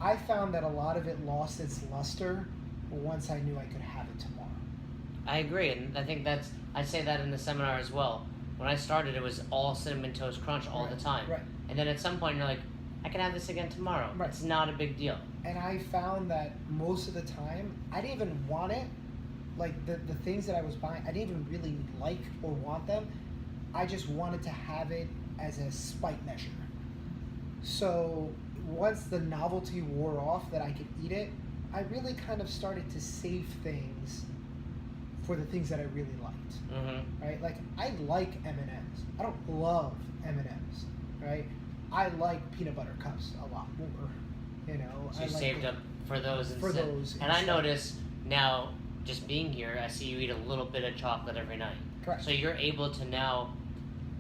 I found that a lot of it lost its luster once I knew I could have it tomorrow. I agree, and I think I say that in the seminar as well. When I started, it was all Cinnamon Toast Crunch all the time. Right. And then at some point, you're like, I can have this again tomorrow. Right. It's not a big deal. And I found that most of the time, I didn't even want it. Like, the things that I was buying, I didn't even really like or want them. I just wanted to have it as a spite measure. So once the novelty wore off that I could eat it, I really kind of started to save things for the things that I really liked. Mm-hmm. Right? Like, I like M&Ms. I don't love M&Ms, right? I like peanut butter cups a lot more, you know. So you saved up for those instead. For those. And I notice now, just being here, I see you eat a little bit of chocolate every night. Correct. So you're able to now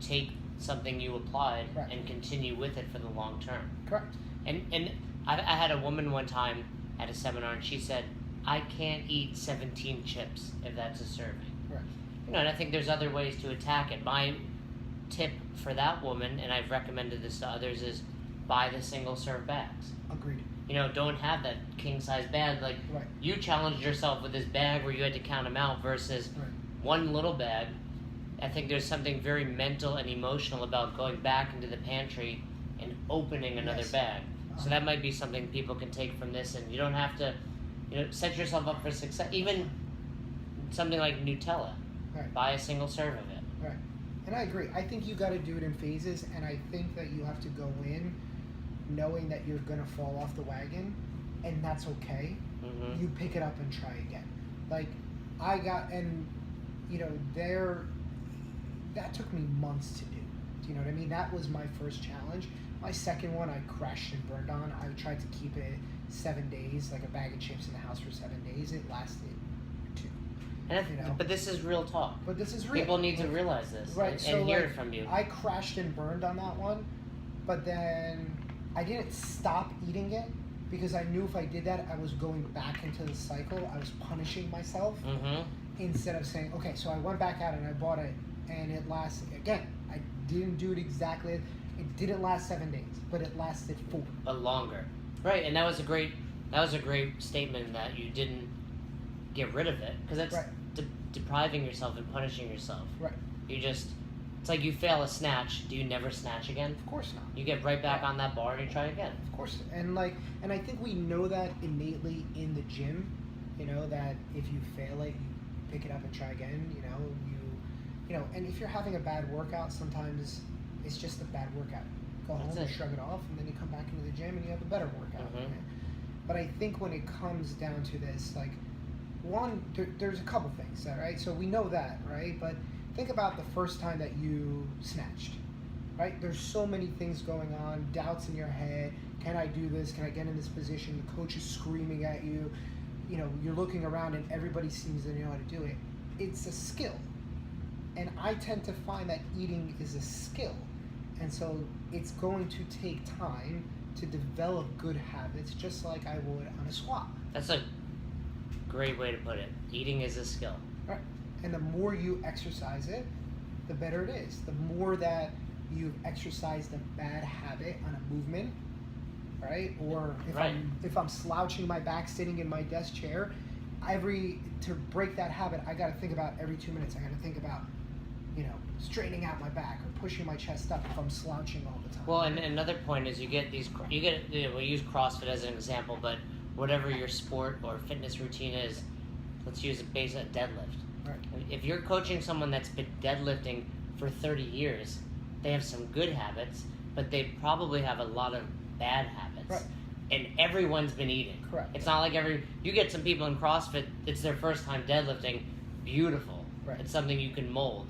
take something you applied Correct. and continue with it for the long term. Correct. And I had a woman one time at a seminar, and she said, I can't eat 17 chips if that's a serving. Right. You know, and I think there's other ways to attack it. My tip for that woman, and I've recommended this to others, is buy the single serve bags. Agreed. You know, don't have that king size bag. Like, Right. you challenged yourself with this bag where you had to count them out versus Right. one little bag. I think there's something very mental and emotional about going back into the pantry and opening another Yes. bag. So that might be something people can take from this, and you don't have to, you know, set yourself up for success. Even something like Nutella. Right. Buy a single serve of it. Right. And I agree. I think you got to do it in phases, and I think that you have to go in knowing that you're going to fall off the wagon, and that's okay. Mm-hmm. You pick it up and try again. Like, I got, and, you know, that took me months to do. Do you know what I mean? That was my first challenge. My second one, I crashed and burned on. I tried to keep it 7 days, like a bag of chips in the house for 7 days. It lasted 2. And You know? but this is real talk. But this is real. People need to realize this, Right, and, so, hear like, it from you. I crashed and burned on that one, but then I didn't stop eating it because I knew if I did that, I was going back into the cycle. I was punishing myself Mm-hmm. instead of saying, okay, so I went back out and I bought it, and it lasted, again, I didn't do it exactly. It didn't last 7 days, but it lasted 4. But longer, right? And that was a great statement that you didn't get rid of it, because that's Right. depriving yourself and punishing yourself. Right. It's like you fail a snatch. Do you never snatch again? Of course not. You get right back on that bar and you try again. Of course. And I think we know that innately in the gym, you know, that if you fail it, you pick it up and try again, you know, and if you're having a bad workout, sometimes it's just a bad workout. Go home and shrug it off, and then you come back into the gym and you have a better workout. Mm-hmm. Right? But I think when it comes down to this, like, there's a couple things, right? So we know that, right? But think about the first time that you snatched, right? There's so many things going on, doubts in your head. Can I do this? Can I get in this position? The coach is screaming at you. You know, you're looking around and everybody seems to know how to do it. It's a skill. And I tend to find that eating is a skill. And so it's going to take time to develop good habits, just like I would on a squat. That's a great way to put it. Eating is a skill. Right. And the more you exercise it, the better it is. The more that you've exercised a bad habit on a movement, right? Or if I'm slouching my back sitting in my desk chair, to break that habit, I got to think about every 2 minutes. I got to think about, you know, straightening out my back or pushing my chest up if I'm slouching all the time. Well, and another point is we use CrossFit as an example, but whatever your sport or fitness routine is, let's use a basic deadlift. Right. If you're coaching someone that's been deadlifting for 30 years, they have some good habits, but they probably have a lot of bad habits. Right. And everyone's been eating. Correct. It's not like you get some people in CrossFit, it's their first time deadlifting. Beautiful. Right. It's something you can mold.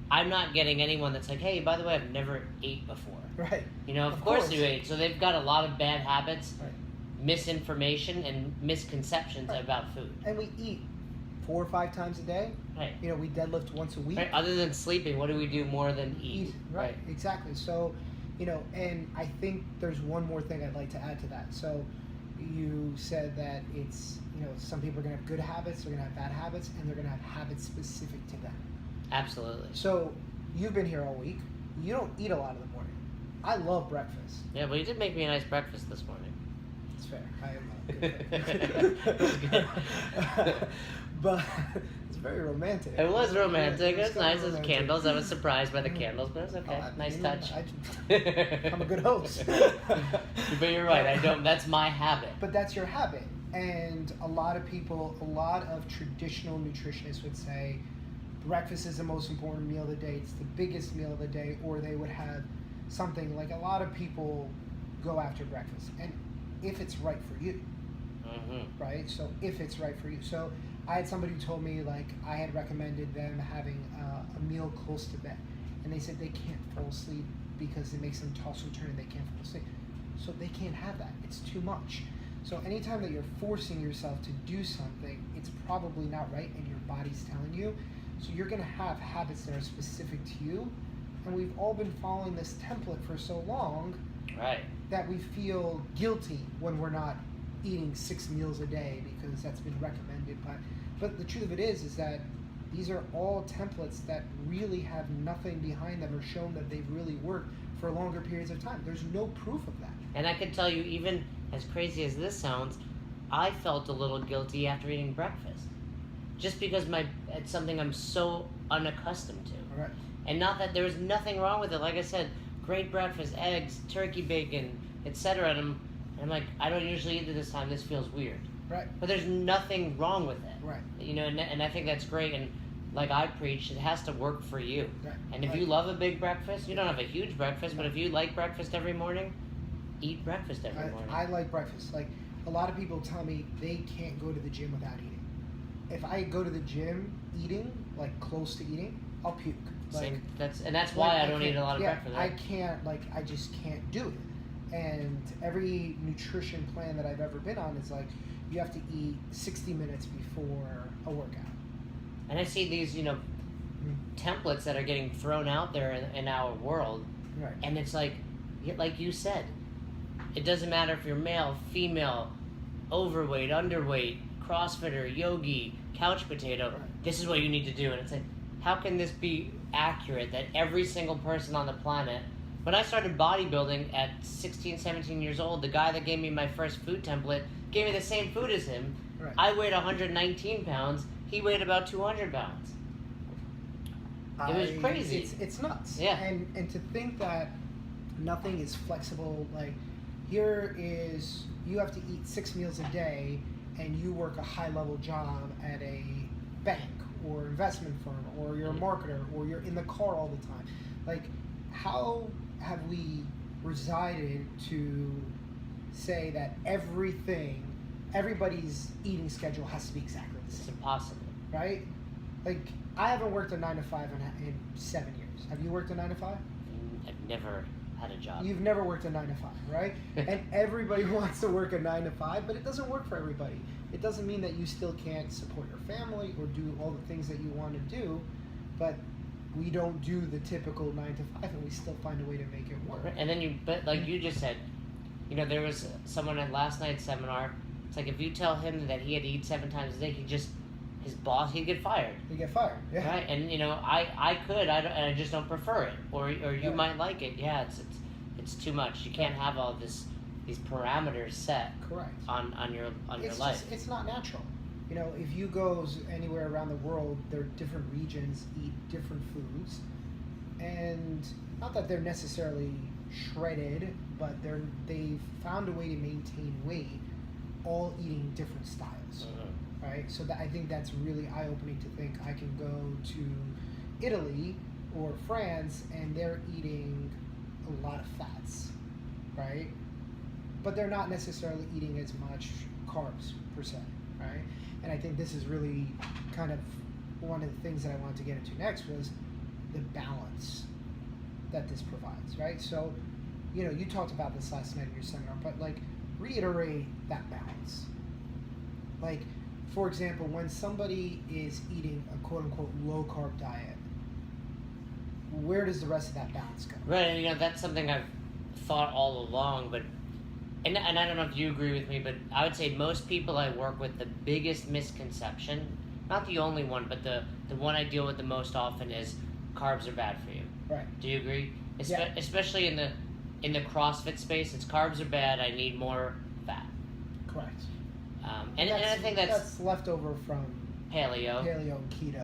I'm not getting anyone that's like, hey, by the way, I've never ate before. Right. You know, of course you ate. So they've got a lot of bad habits, Right. misinformation, and misconceptions Right. about food. And we eat 4 or 5 times a day. Right. You know, we deadlift once a week. Right. Other than sleeping, what do we do more than eat? Right, exactly. So, you know, and I think there's one more thing I'd like to add to that. So you said that it's, you know, some people are going to have good habits, they're going to have bad habits, and they're going to have habits specific to them. Absolutely. So you've been here all week. You don't eat a lot in the morning. I love breakfast. Yeah, but you did make me a nice breakfast this morning. It's fair. I am a good cook. But it's very romantic. It was romantic. It was nice. romantic. As candles. I was surprised by the candles, but it was okay. Nice touch. I'm a good host. But you're right. I don't. That's my habit. But that's your habit. And a lot of people, a lot of traditional nutritionists would say breakfast is the most important meal of the day. It's the biggest meal of the day. Or they would have something like a lot of people go after breakfast. And if it's right for you, right? So if it's right for you. So I had somebody who told me, like, I had recommended them having a meal close to bed. And they said they can't fall asleep because it makes them toss and turn and they can't fall asleep. So they can't have that. It's too much. So anytime that you're forcing yourself to do something, it's probably not right and your body's telling you. So you're going to have habits that are specific to you. And we've all been following this template for so long that we feel guilty when we're not eating 6 meals a day because that's been recommended by. But the truth of it is that these are all templates that really have nothing behind them or shown that they've really worked for longer periods of time. There's no proof of that. And I can tell you, even as crazy as this sounds, I felt a little guilty after eating breakfast. Just because it's something I'm so unaccustomed to. All right. And not that there's nothing wrong with it. Like I said, great breakfast, eggs, turkey bacon, etc. And I'm like, I don't usually eat it this time. This feels weird. Right. But there's nothing wrong with it. Right. You know, and I think that's great. And like I preach, it has to work for you. Right. And if you love a big breakfast, you don't have a huge breakfast, but if you like breakfast every morning, eat breakfast every morning. I like breakfast. Like, a lot of people tell me they can't go to the gym without eating. If I go to the gym eating, like close to eating, I'll puke. Like, that's why I don't eat a lot of breakfast. I can't, I just can't do it. And every nutrition plan that I've ever been on is like, you have to eat 60 minutes before a workout. And I see these, templates that are getting thrown out there in our world. Right. And it's like you said, it doesn't matter if you're male, female, overweight, underweight, CrossFitter, yogi, couch potato. Right. This is what you need to do. And it's like, how can this be accurate that every single person on the planet... When I started bodybuilding at 16, 17 years old, the guy that gave me my first food template gave me the same food as him. Right. I weighed 119 pounds. He weighed about 200 pounds. It was crazy. It's nuts. Yeah. And to think that nothing is flexible, like, here is, you have to eat 6 meals a day and you work a high-level job at a bank or investment firm, or you're a marketer, or you're in the car all the time. Like, how have we resided to say that everybody's eating schedule has to be exactly the It's same? impossible. Right? Like, I haven't worked a 9 to 5 in 7 years. Have you worked a 9 to 5? I've never had a job. You've never worked a 9 to 5, right? And everybody wants to work a 9 to 5, but it doesn't work for everybody. It doesn't mean that you still can't support your family or do all the things that you want to do, but we don't do the typical 9 to 5, and we still find a way to make it work. And then but like you just said, there was someone at last night's seminar. It's like, if you tell him that he had to eat 7 times a day, his boss, he'd get fired. You get fired, yeah. Right, and I could, I just don't prefer it, or you might like it. Yeah, it's too much. You can't have all these parameters set. Correct. On your life. It's not natural. If you go anywhere around the world, there are different regions eat different foods, and not that they're necessarily shredded, but they've found a way to maintain weight, all eating different styles, right? So I think that's really eye-opening to think I can go to Italy or France and they're eating a lot of fats, right? But they're not necessarily eating as much carbs per se, right? And I think this is really kind of one of the things that I wanted to get into next was the balance that this provides, right? So, you talked about this last night in your seminar, but like, reiterate that balance. Like, for example, when somebody is eating a quote-unquote low-carb diet, where does the rest of that balance go? Right, and that's something I've thought all along, but and I don't know if you agree with me, but I would say most people I work with, the biggest misconception, not the only one, but the one I deal with the most often is carbs are bad for you. Right. Do you agree? Yeah. Especially in the CrossFit space, it's carbs are bad, I need more fat. And I think that's leftover from paleo. and keto.